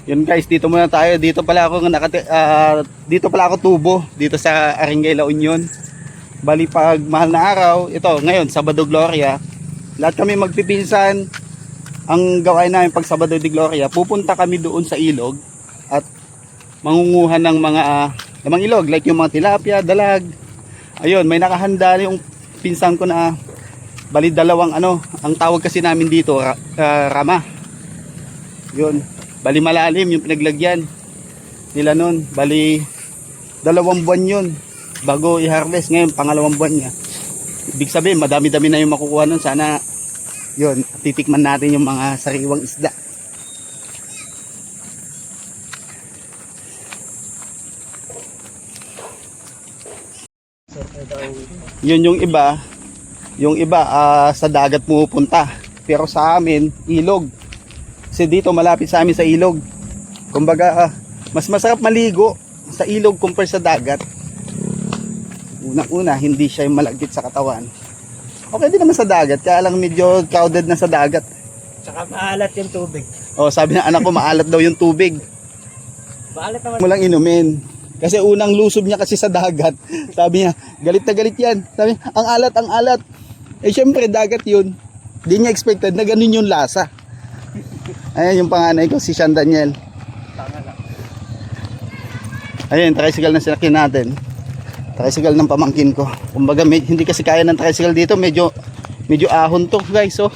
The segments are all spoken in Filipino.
Yun guys, dito muna tayo. Dito pala ako dito pala ako tubo dito sa Arengay La Union. Bali pag mahal na araw, ito ngayon Sabado Gloria. Lahat kami magpipinsan. Ang gawain namin pag Sabado de Gloria, pupunta kami doon sa ilog at mangunguha ng mga ilog like yung mga tilapia, dalag. Ayun, may nakahanda yung pinsan ko na bali dalawang ang tawag kasi namin dito rama. Yun, bali malalim yung pinaglagyan nila nun. Bali 2 buwan yun bago i-harvest. Ngayon pangalawang buwan niya. Ibig sabihin madami-dami na yung makukuha nun. Sana yun, titikman natin yung mga sariwang isda. Yun yung iba sa dagat pumupunta, pero sa amin ilog. Kasi dito malapit sa amin sa ilog. Kumbaga mas masarap maligo sa ilog compare sa dagat. Unang-una hindi siya yung malagkit sa katawan. Okay din naman sa dagat, kaya lang medyo crowded na sa dagat. Tsaka maalat yung tubig. Oh, sabi ng anak ko maalat daw yung tubig. Maalat naman. Mo lang inumin. Kasi unang lusob niya kasi sa dagat. Sabi niya, galit na galit yan. Sabi niya, ang alat, ang alat. Eh syempre dagat yun. Di niya expected na ganun yung lasa. Ayan yung panganay ko, si Sean Daniel. Ayan, tricycle na sinakyan natin. Tricycle ng pamangkin ko. Kumbaga hindi kasi kaya ng tricycle dito, medyo ahon to guys. So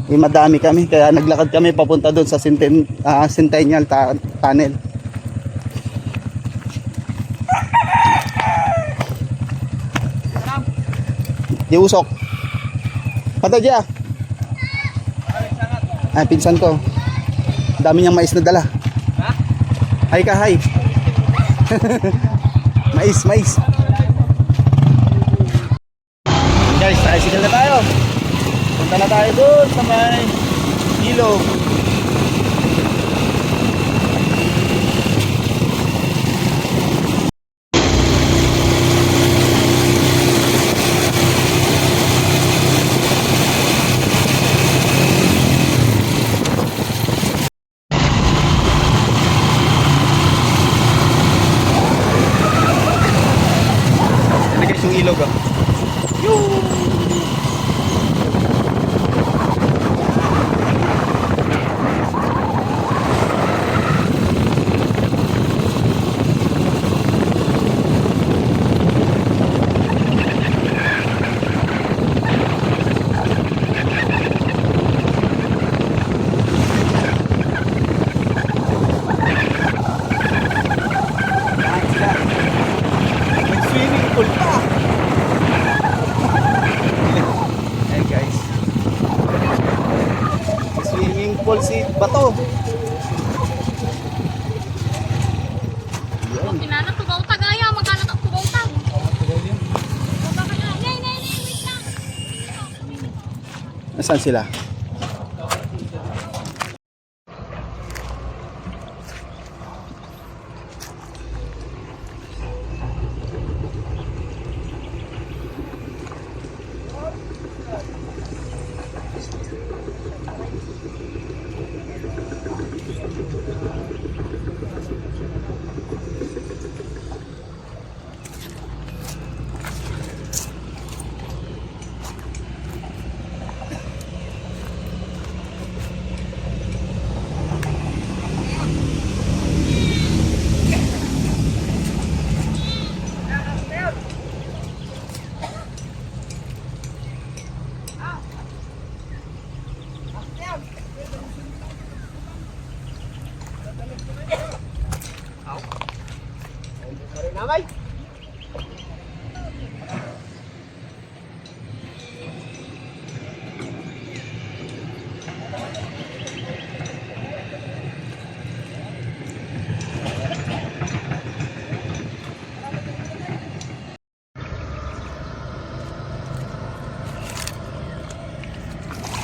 madami kami, kaya naglakad kami papunta doon sa Centennial Tunnel. Di usok. Pata dya. Ay, pinsan ko. Dami niyang mais na dala. Hay ka, hay. Mais. Guys, tricycle na tayo. Punta na tayo doon sa may ilog. Yung ilog swimming pool pa. Ayan guys, swimming pool si Bato. Kinana tubaw tagaya, magkano ka tubaw tag? Wait lang. Nasaan sila? Namay.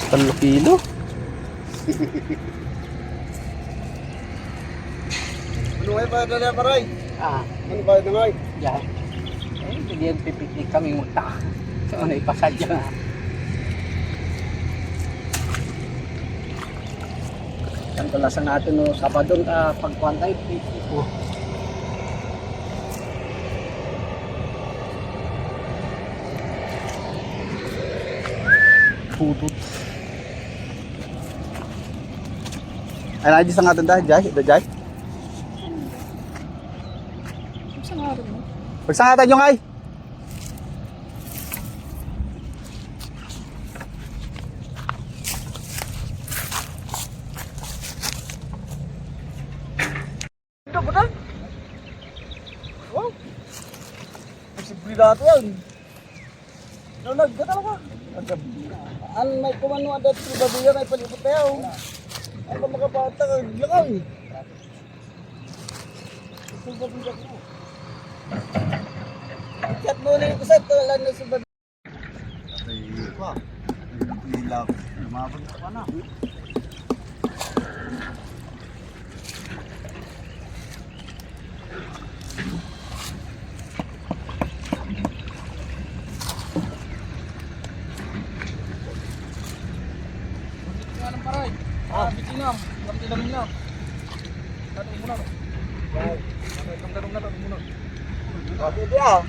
Talo kilo. Ano ay ba na paray? Ano ba na may? Ya. Hindi yan pipiknik kami magta. Ano ipasadya na. Ang kalasan natin no, Sabado pagkuhan tayo. Putut. Ay, nakajis ang atin dahil, Jai? Jai? Saan nga rin mo? Pagsangatan yung ay! Ito ba na? Wow. Posible lahat yan. Nalag ka talaga. Ang may kumano ang dati sa babiya may palipot tayo. Ang pa makapata ka lakaw eh. Chat mo na yung kusat. Wala na sa babiya. Ilaw. Lumabot ka na. Hindi ah.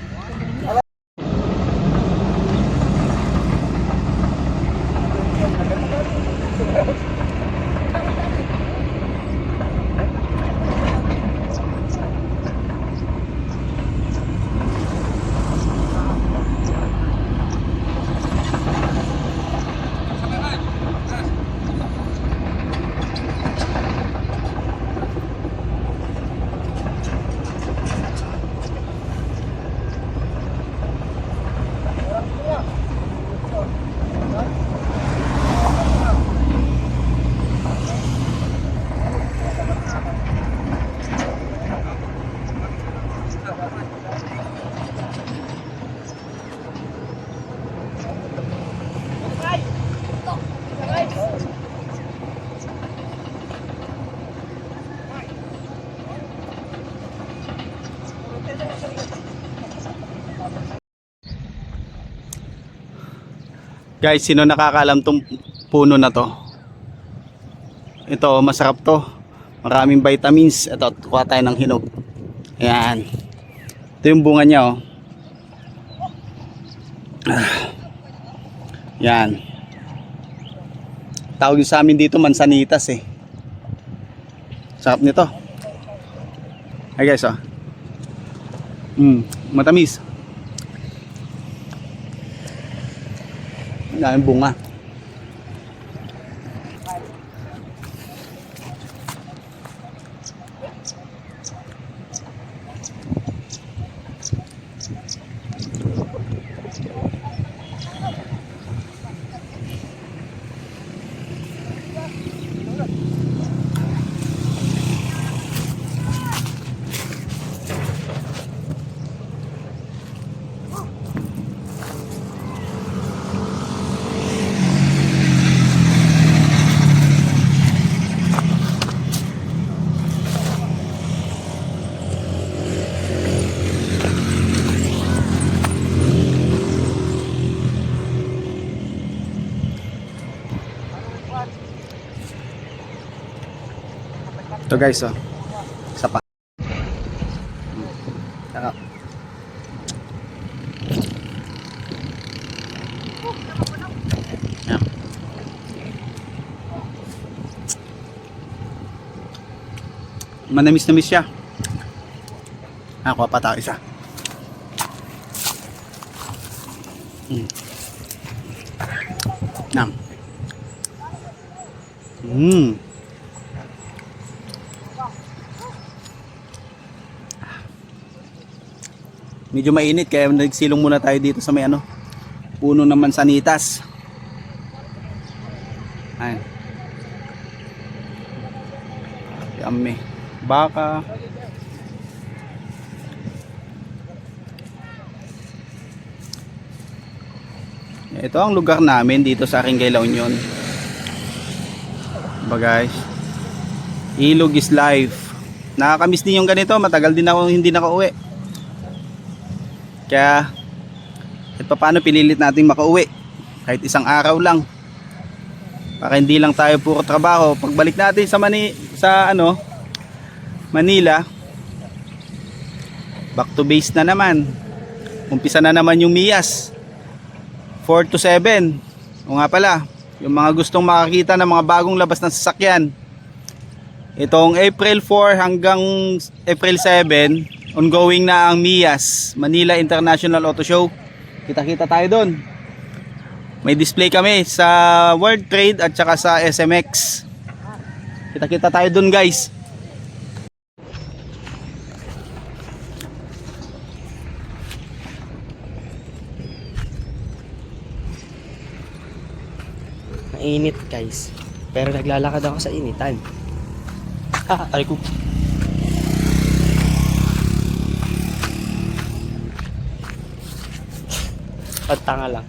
Guys, sino nakakaalam tong puno na to? Ito, masarap to. Maraming vitamins. Ito, kuha tayo ng hinog. Ayan. Ito yung bunga niya, oh. Yan. Tawag sa amin dito mansanitas eh. Sarap nito. Ay guys, oh. Matamis. Daming bunga. Ito guys, oh. Isa pa. Sarap. Yan. Manamis-namis siya. Kuha pa tayo isa. Nam. Medyo mainit kaya nagsilong muna tayo dito sa may ano, puno ng mansanitas. Ayan. Yummy. Baka. Ito ang lugar namin dito sa Arengay La Union. Diba guys? Ilog is life. Nakakamiss din yung ganito. Matagal din ako hindi nakauwi. Kaya kahit paano pinilit natin makauwi kahit isang araw lang. Para hindi lang tayo puro trabaho. Pagbalik natin sa Manila, back to base na naman. Umpisa na naman yung Miyas 4 to 7. O nga pala, yung mga gustong makakita ng mga bagong labas ng sasakyan, itong April 4 hanggang April 7, ongoing na ang Miyas, Manila International Auto Show. Kita-kita tayo doon. May display kami sa World Trade at saka sa SMX. Kita-kita tayo doon, guys. Mainit guys. Pero naglalakad ako sa initan. Ay ko. At tanga lang.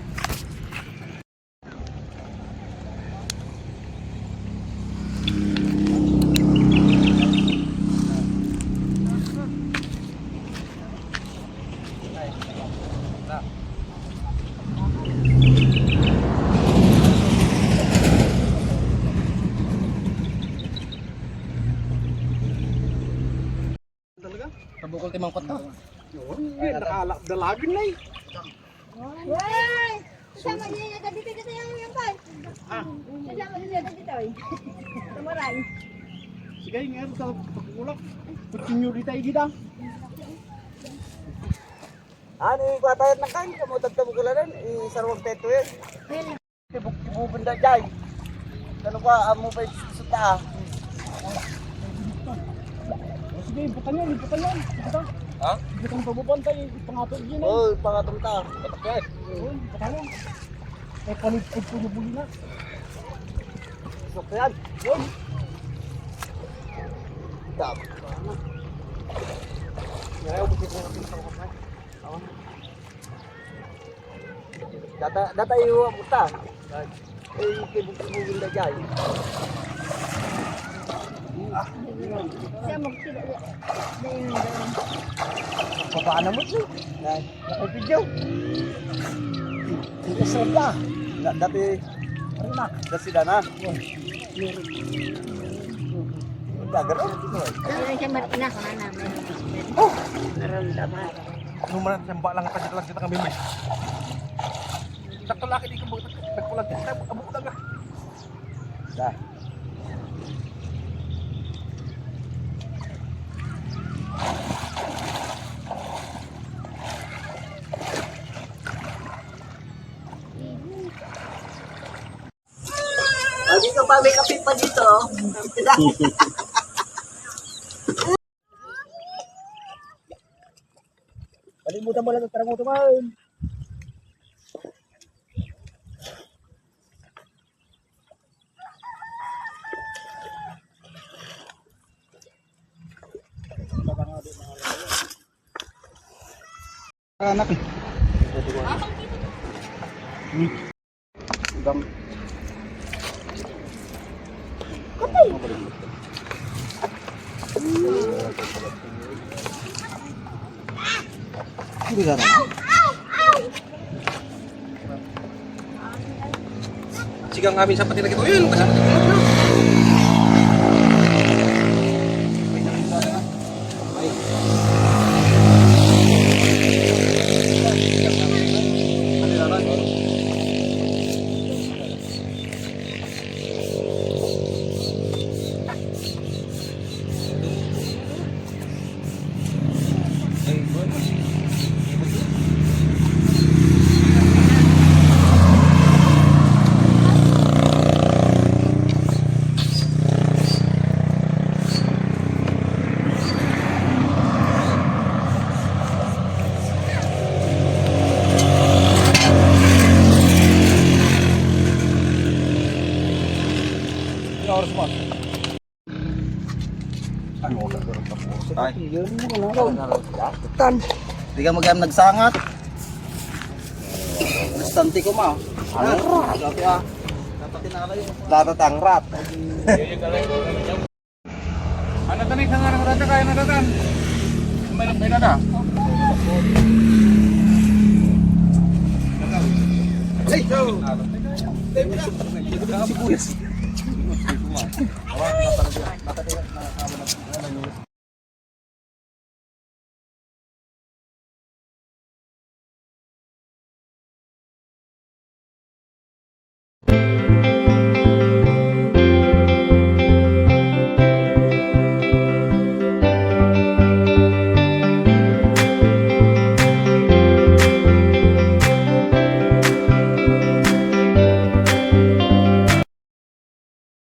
Kabukol timang kota. Ay, nakalak dalagin na eh. Why? Sama din niya tadi kita yang pan. Sama din niya tadi tayo. Tamaran. Sige, ngayon sa pagkulak. Continue di tayo gida. Ano yung batayat na kain? Kamutag na bukularan. Isarwag teto yan. Ibubunda dyan. Ano pa, amo pa suta. Sige, ibutan yan. Ha? Ibutan pabupan tayo. Pangatog yun eh. Oo, pangatog ta. Patakyan. Oo, ibutan yan. Ay, panipod po yung buli na. Sok yan. Yun. Dap. Ngayon, buti ko natin sa kapatid. Data iyo puta. Eh kibuk-kibuk na jay. Siya magtira. Dahil Paano mo siya? Nakipidyo. Hindi sa dati na. Dati na. Dagar. Dahil siya marina ka na namin. Naramdaman. Numan sembak lang kita kami mes. Sakto laki di kembang nagkulang kita abuk daga. Dah. Lagi ka pa may kapit pa dito. Kalimutan mo lang ang tarang mo tumahin. Anak eh. Ibang hindi ka na. Sigang amin sa pati lagi to. Yun, kasama dito. Hindi ka mag-am nagsangat. Bastante ko ma. Dati Datatangrat. Ano tani sa nga rata kaya na datan? May lang pinada. Hey, Sibuyas.